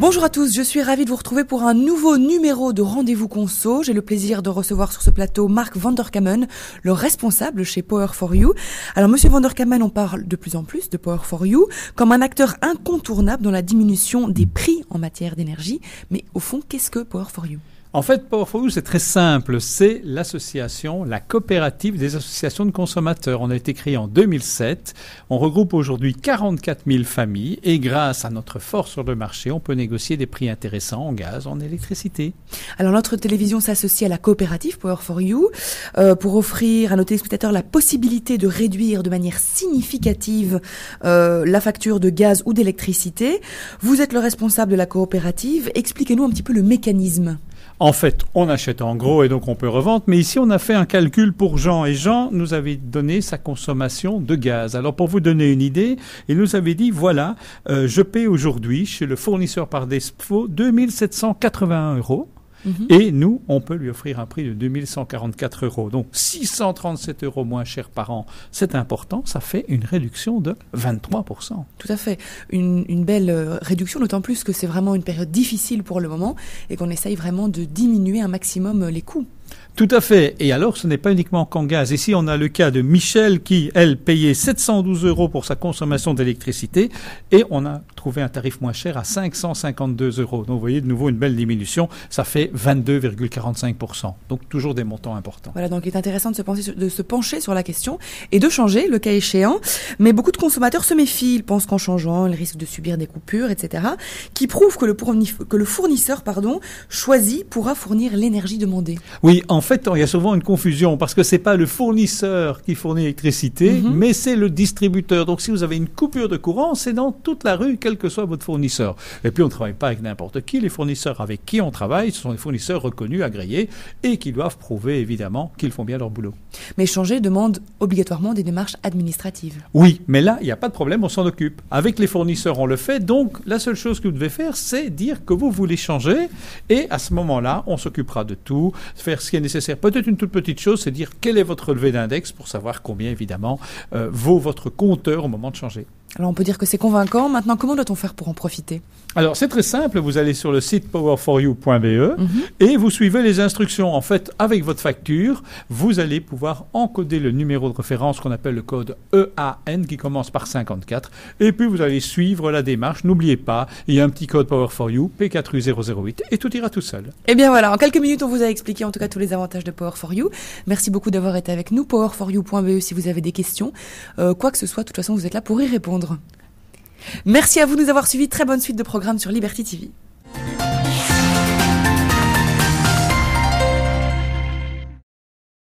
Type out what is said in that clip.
Bonjour à tous, je suis ravie de vous retrouver pour un nouveau numéro de Rendez-vous Conso. J'ai le plaisir de recevoir sur ce plateau Mark Vanderkamen, le responsable chez Power4You. Alors Monsieur Vanderkamen, on parle de plus en plus de Power4You comme un acteur incontournable dans la diminution des prix en matière d'énergie. Mais au fond, qu'est-ce que Power4You ? En fait, Power4You, c'est très simple. C'est l'association, la coopérative des associations de consommateurs. On a été créé en 2007. On regroupe aujourd'hui 44 000 familles et grâce à notre force sur le marché, on peut négocier des prix intéressants en gaz, en électricité. Alors notre télévision s'associe à la coopérative Power4You pour offrir à nos téléspectateurs la possibilité de réduire de manière significative la facture de gaz ou d'électricité. Vous êtes le responsable de la coopérative. Expliquez-nous un petit peu le mécanisme. En fait, on achète en gros et donc on peut revendre. Mais ici, on a fait un calcul pour Jean. Et Jean nous avait donné sa consommation de gaz. Alors, pour vous donner une idée, il nous avait dit, voilà, je paie aujourd'hui chez le fournisseur par défaut 2 781 €. Et nous, on peut lui offrir un prix de 2 144 €. Donc, 637 € moins cher par an. C'est important. Ça fait une réduction de 23%. Tout à fait. Une belle réduction, d'autant plus que c'est vraiment une période difficile pour le moment et qu'on essaye vraiment de diminuer un maximum les coûts. Tout à fait. Et alors, ce n'est pas uniquement qu'en gaz. Ici, on a le cas de Michel qui, elle, payait 712 € pour sa consommation d'électricité et on a trouvé un tarif moins cher à 552 €. Donc, vous voyez, de nouveau, une belle diminution. Ça fait 22,45%. Donc, toujours des montants importants. Voilà, donc il est intéressant de se pencher sur la question et de changer, le cas échéant. Mais beaucoup de consommateurs se méfient. Ils pensent qu'en changeant, ils risquent de subir des coupures, etc. Qui prouvent que le fournisseur choisi pourra fournir l'énergie demandée. Oui, en fait, il y a souvent une confusion parce que c'est pas le fournisseur qui fournit l'électricité, mais c'est le distributeur. Donc, si vous avez une coupure de courant, c'est dans toute la rue, quel que soit votre fournisseur. Et puis, on ne travaille pas avec n'importe qui. Les fournisseurs avec qui on travaille, ce sont des fournisseurs reconnus, agréés, et qui doivent prouver, évidemment, qu'ils font bien leur boulot. Mais changer demande obligatoirement des démarches administratives. Oui, mais là, il n'y a pas de problème, on s'en occupe. Avec les fournisseurs, on le fait. Donc, la seule chose que vous devez faire, c'est dire que vous voulez changer. Et à ce moment-là, on s'occupera de tout, faire ce qui est nécessaire. Peut-être une toute petite chose, c'est dire quel est votre relevé d'index pour savoir combien, évidemment, vaut votre compteur au moment de changer. Alors, on peut dire que c'est convaincant. Maintenant, comment doit-on faire pour en profiter ? Alors, c'est très simple. Vous allez sur le site power4you.be et vous suivez les instructions. En fait, avec votre facture, vous allez pouvoir encoder le numéro de référence qu'on appelle le code EAN qui commence par 54. Et puis, vous allez suivre la démarche. N'oubliez pas, il y a un petit code Power4You, P4U008, et tout ira tout seul. Eh bien voilà, en quelques minutes, on vous a expliqué en tout cas tous les avantages de Power4You. Merci beaucoup d'avoir été avec nous. Power4You.be si vous avez des questions. Quoi que ce soit, de toute façon, vous êtes là pour y répondre. Merci à vous de nous avoir suivis. Très bonne suite de programme sur Liberty TV.